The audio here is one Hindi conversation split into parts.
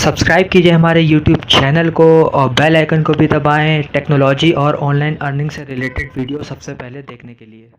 सब्सक्राइब कीजिए हमारे यूट्यूब चैनल को और बेल आइकन को भी दबाएं टेक्नोलॉजी और ऑनलाइन अर्निंग से रिलेटेड वीडियो सबसे पहले देखने के लिए।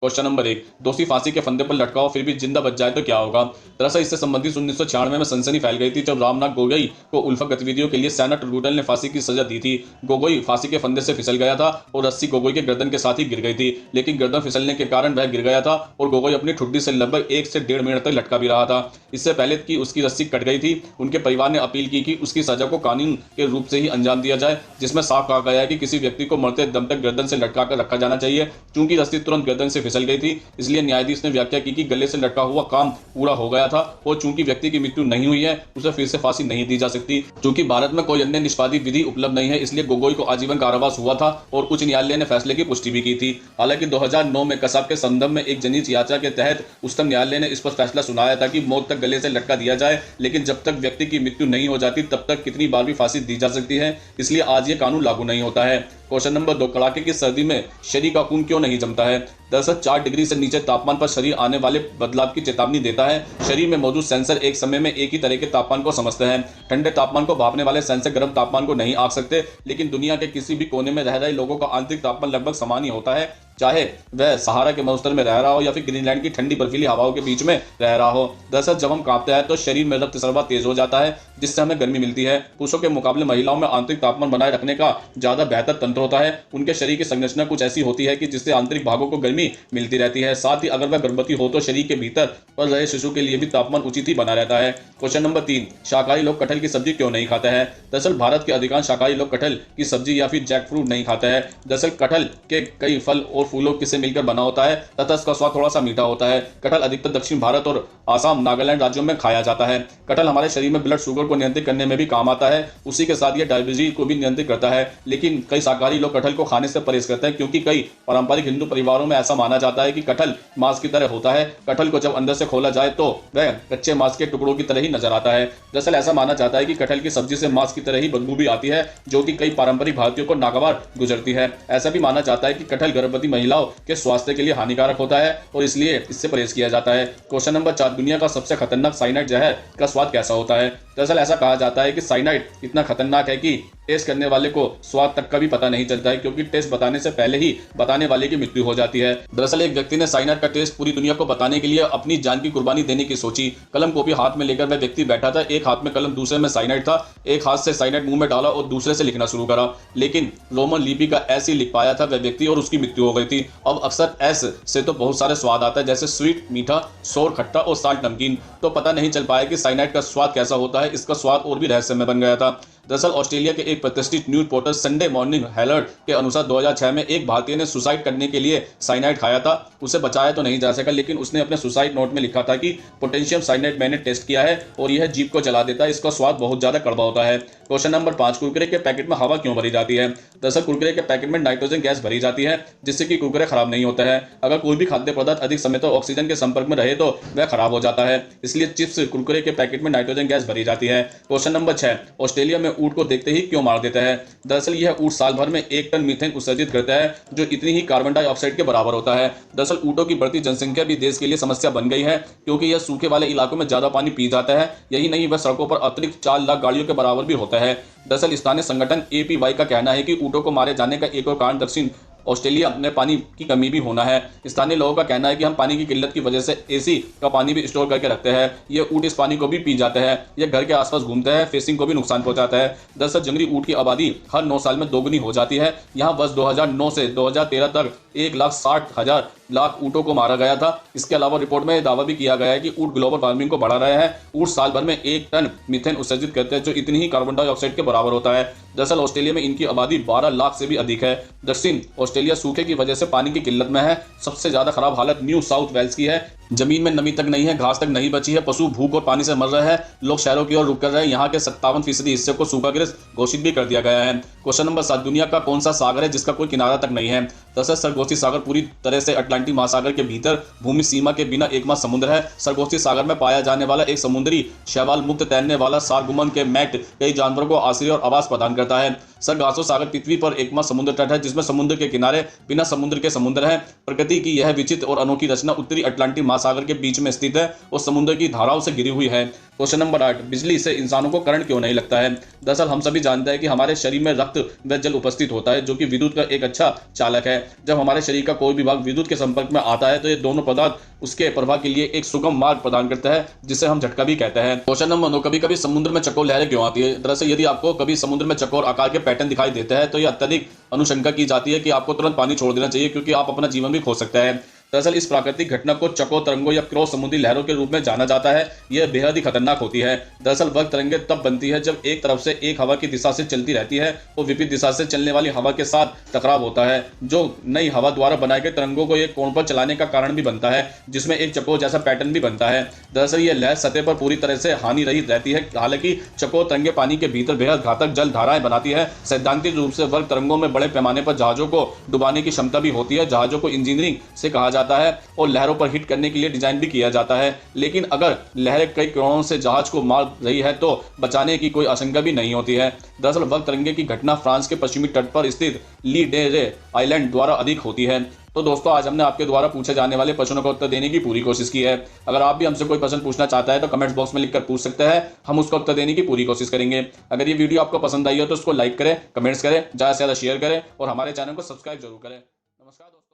Question number 1। दोषी फांसी के फंदे पर लटका हो फिर भी जिंदा बच जाए तो क्या होगा। दरअसल इससे संबंधित 1996 में सनसनी फैल गई थी जब रामनाथ गोगोई को उल्फा गतिविधियों के लिए सेना ट्रिब्यूनल ने फांसी की सजा दी थी। गोगोई फांसी के फंदे से फिसल गया था और रस्सी गोगोई के गर्दन के साथ ही गिर गई थी, लेकिन गर्दन फिसलने के कारण वह गिर गया था और गोगोई अपनी ठुड्डी से लगभग 1 से 1.5 मिनट तक लटका भी रहा था। इससे पहले कि उसकी रस्सी कट गई थी, उनके परिवार ने अपील की कि उसकी सजा को कानून के रूप से ही अंजाम दिया जाए, जिसमें साफ कहा गया है कि किसी व्यक्ति को मरते दम तक गर्दन से लटका कर रखा जाना चाहिए। चूंकि रस्सी तुरंत गर्दन से फिसल गई थी, इसलिए न्यायाधीश ने व्याख्या की कि गले से लटका हुआ काम पूरा हो गया था और चूंकि व्यक्ति की मृत्यु नहीं हुई है, उसे फिर से फांसी नहीं दी जा सकती। चूंकि भारत में कोई अन्य निष्पादित विधि उपलब्ध नहीं है, इसलिए गोगोई को आजीवन कारावास हुआ था और उच्च न्यायालय ने फैसले की पुष्टि भी की थी। हालांकि 2009 में कसाब के संदर्भ में एक जनहित याचिका के तहत उच्चतम न्यायालय ने इस पर फैसला सुनाया था कि मौत तक गले से लटका दिया जाए, लेकिन जब तक व्यक्ति की मृत्यु नहीं हो जाती तब तक कितनी बार भी फांसी दी जा सकती है, इसलिए आज ये कानून लागू नहीं होता है। Question number 2। कड़ाके की सर्दी में शरीर का खून क्यों नहीं जमता है। दरअसल 4 डिग्री से नीचे तापमान पर शरीर आने वाले बदलाव की चेतावनी देता है। शरीर में मौजूद सेंसर एक समय में एक ही तरह के तापमान को समझते हैं। ठंडे तापमान को भापने वाले सेंसर गर्म तापमान को नहीं आंक सकते, लेकिन दुनिया के किसी भी कोने में रह रहे लोगों का आंतरिक तापमान लगभग समान ही होता है, चाहे वह सहारा के मरुस्थल में रह रहा हो या फिर ग्रीनलैंड की ठंडी बर्फीली हवाओं के बीच में रह रहा हो। दरअसल जब हम कांपते हैं तो शरीर में रक्त सरबराह तेज हो जाता है, जिससे हमें गर्मी मिलती है। पुरुषों के मुकाबले महिलाओं में आंतरिक तापमान बनाए रखने का ज्यादा बेहतर तंत्र होता है। उनके शरीर की संरचना कुछ ऐसी होती है कि जिससे आंतरिक भागों को गर्मी मिलती रहती है। साथ ही अगर वह गर्भवती हो तो शरीर के भीतर पल रहे शिशु के लिए भी तापमान उचित ही बना रहता है। Question number 3। शाकाहारी लोग कटहल की सब्जी क्यों नहीं खाते हैं। दरअसल भारत के अधिकांश शाकाहारी लोग कटहल की सब्जी या फिर जैक फ्रूट नहीं खाते हैं। दरअसल कटहल के कई फल और फूलों से मिलकर बना होता है तथा इसका स्वाद थोड़ा सा मीठा होता है। कटहल अधिकतर दक्षिण भारत और आसाम, नागालैंड राज्यों में खाया जाता है। कटहल हमारे शरीर में ब्लड शुगर को नियंत्रित करने में भी काम आता है, उसी के साथ यह डायबिटीज को भी नियंत्रित करता है। लेकिन कई शाकाहारी लोग कटहल को खाने से परहेज करते हैं, क्योंकि कई पारंपरिक हिंदू परिवारों में ऐसा माना जाता है कि कटहल मांस की तरह होता है। कटहल को जब अंदर से खोला जाए तो वह कच्चे मांस के टुकड़ों की तरह ही नजर आता है। दरअसल ऐसा माना जाता है कि कटहल की सब्जी से मांस की तरह ही बदबू भी आती है, जो कि कई पारंपरिक भारतीयों को नागवार गुजरती है। ऐसा भी माना जाता है कि कटहल गर्भवती महिलाओं के स्वास्थ्य के लिए हानिकारक होता है और इसलिए इससे परहेज किया जाता है। Question number 4। दुनिया का सबसे खतरनाक साइनाइड जहर का स्वाद कैसा होता है। दरअसल ऐसा कहा जाता है कि साइनाइड इतना खतरनाक है कि टेस्ट करने वाले को स्वाद तक का भी पता नहीं चलता है, क्योंकि टेस्ट बताने से पहले ही बताने वाले की मृत्यु हो जाती है। दरअसल एक व्यक्ति ने साइनाइड का टेस्ट पूरी दुनिया को बताने के लिए अपनी जान की कुर्बानी देने की सोची। कलम कॉपी हाथ में लेकर वह व्यक्ति बैठा था, एक हाथ में कलम दूसरे में साइनाइड था। एक हाथ से साइनाइड मुंह में डाला और दूसरे से लिखना शुरू करा, लेकिन रोमन लिपि का ऐसे लिख पाया था वह व्यक्ति और उसकी मृत्यु हो गई थी। अब अक्सर एस से तो बहुत सारे स्वाद आता है, जैसे स्वीट, मीठा, सोर, खट्टा और साल्ट, नमकीन, तो पता नहीं चल पाया कि साइनाइड का स्वाद कैसा होता है। इसका स्वाद और भी रहस्यमय बन गया था। दरअसल ऑस्ट्रेलिया के एक प्रतिष्ठित news portal Sunday morning Herald के अनुसार 2006 में एक भारतीय ने सुसाइड करने के लिए साइनाइड खाया था। उसे बचाया तो नहीं जा सका, लेकिन उसने अपने सुसाइड नोट में लिखा था कि पोटेशियम साइनाइड मैंने टेस्ट किया है और यह जीभ को जला देता है, इसका स्वाद बहुत ज्यादा कड़वा होता है। Question number 5। कुरकुरे के पैकेट में हवा क्यों भरी जाती है। दरअसल कुरकुरे के पैकेट में नाइट्रोजन गैस भरी जाती है, जिससे कि कुरकुरे खराब नहीं होता है। अगर कोई भी खाद्य पदार्थ अधिक समय तक ऑक्सीजन के संपर्क में रहे तो वह खराब हो जाता है, इसलिए चिप्स, कुरकुरे के पैकेट में नाइट्रोजन गैस भरी जाती है। Question number 6। ऑस्ट्रेलिया में ऊंट को देखते ही क्यों मार देता है। दरअसल यह ऊंट साल भर में 1 टन मीथेन उत्सर्जित करता है, जो इतनी ही कार्बन डाइऑक्साइड के बराबर होता है। दरअसल ऊंटों की बढ़ती जनसंख्या भी देश के लिए समस्या बन गई है, क्योंकि यह सूखे वाले इलाकों में ज्यादा पानी पी जाता है। यही नहीं, वह सड़कों पर अतिरिक्त 4 लाख गाड़ियों के बराबर भी होता है। दरअसल स्थानीय संगठन APY का कहना है कि ऊंटों को मारे जाने का एक और कारण दक्षिण ऑस्ट्रेलिया में पानी की कमी भी होना है। स्थानीय लोगों का कहना है कि हम पानी की किल्लत की वजह से AC का पानी भी स्टोर करके रखते हैं। ये ऊंट इस पानी को भी पी जाते हैं। ये घर के आसपास घूमते हैं, फेसिंग को भी नुकसान पहुंचाता है। दरअसल जंगली ऊंट की आबादी हर 9 साल में दोगुनी हो जाती है। यहाँ वर्ष 2009 से 2013 तक 1,60,000 लाख ऊंटों को मारा गया था। इसके अलावा रिपोर्ट में दावा भी किया गया है कि ऊंट ग्लोबल वार्मिंग को बढ़ा रहे हैं। ऊंट साल भर में 1 टन मीथेन उत्सर्जित करते हैं, जो इतनी ही कार्बन डाइऑक्साइड के बराबर होता है। दरअसल ऑस्ट्रेलिया में इनकी आबादी 12 लाख से भी अधिक है। दक्षिण ऑस्ट्रेलिया सूखे की वजह से पानी की किल्लत में है। सबसे ज्यादा खराब हालत न्यू साउथ वेल्स की है। जमीन में नमी तक नहीं है, घास तक नहीं बची है, पशु भूख और पानी से मर रहे हैं। लोग शहरों की ओर रुक कर रहे हैं। यहाँ के 57% हिस्से को सूखाग्रस्त घोषित भी कर दिया गया है। Question number 7। दुनिया का कौन सा सागर है जिसका कोई किनारा तक नहीं है। दरअसल सरगोशी सागर पूरी तरह से अटलांटिक महासागर के भीतर भूमि सीमा के बिना एकमात्र समुद्र है। सरगोशी सागर में पाया जाने वाला एक समुद्री शैवाल मुक्त तैरने वाला सारगुमन के मैट कई जानवरों को आश्रय और आवास प्रदान करता है। सरगासो सागर पृथ्वी पर एकमात्र समुद्र तट है जिसमें समुद्र के किनारे बिना समुद्र के समुद्र है। प्रकृति की यह विचित्र और अनोखी रचना उत्तरी अटलांटिक महासागर के बीच में स्थित है और समुद्र की धाराओं से घिरी हुई है। क्वेश्चन नंबर 8, बिजली से इंसानों को करंट क्यों नहीं लगता है? दरअसल हम सभी जानते हैं कि हमारे शरीर में रक्त व जल उपस्थित होता है, जो कि विद्युत का एक अच्छा चालक है। जब हमारे शरीर का कोई भी भाग विद्युत के संपर्क में आता है तो ये दोनों पदार्थ उसके प्रवाह के लिए एक सुगम मार्ग प्रदान करता है, जिसे हम झटका भी कहते हैं। क्वेश्चन नंबर 9, कभी कभी समुद्र में चकोर लहरें क्यों आती है? दरअसल यदि आपको कभी समुद्र में चकोर आकार के पैटर्न दिखाई देते हैं तो यह अत्यधिक अनुशंका की जाती है कि आपको तुरंत पानी छोड़ देना चाहिए, क्योंकि आप अपना जीवन भी खो सकते हैं। दरअसल इस प्राकृतिक घटना को चकोर तरंगों या क्रॉस समुद्री लहरों के रूप में जाना जाता है। यह बेहद ही खतरनाक होती है। दरअसल वह तरंगें तब बनती है जब एक तरफ से एक हवा की दिशा से चलती रहती है और विपरीत दिशा से चलने वाली हवा के साथ टकराव होता है, जो नई हवा द्वारा बनाए गए तरंगों को एक कोण पर चलाने का कारण भी बनता है, जिसमें एक चकोर जैसा पैटर्न भी बनता है। दरअसल यह लहर सतह पर पूरी तरह से हानि रहित रहती है। हालांकि चकोर तरंगें पानी के भीतर बेहद घातक जल धाराएं बनाती है। सैद्धांतिक रूप से वर्ग तरंगों में बड़े पैमाने पर जहाजों को डुबाने की क्षमता भी होती है। जहाजों को इंजीनियरिंग से कहा जाता है और लहरों पर हिट करने के लिए डिजाइन भी किया जाता है। लेकिन अगर लहरें कई कोणों से जहाज को मार रही है तो बचाने की कोई आशंका भी नहीं होती है। दरअसल वक्त तरंगे की घटना फ्रांस के पश्चिमी तट पर स्थित ली डे रे आइलैंड द्वारा अधिक होती है। तो दोस्तों, आज हमने आपके द्वारा पूछे जाने वाले प्रश्नों का उत्तर देने की पूरी कोशिश की है। अगर आप भी हमसे कोई प्रश्न पूछना चाहता है तो कमेंट्स बॉक्स में लिखकर पूछ सकते हैं, हम उसका उत्तर देने की पूरी कोशिश करेंगे। अगर ये वीडियो आपको पसंद आई हो तो उसको लाइक करें, कमेंट्स करें, ज़्यादा से ज़्यादा शेयर करें और हमारे चैनल को सब्सक्राइब जरूर करें। नमस्कार दोस्तों।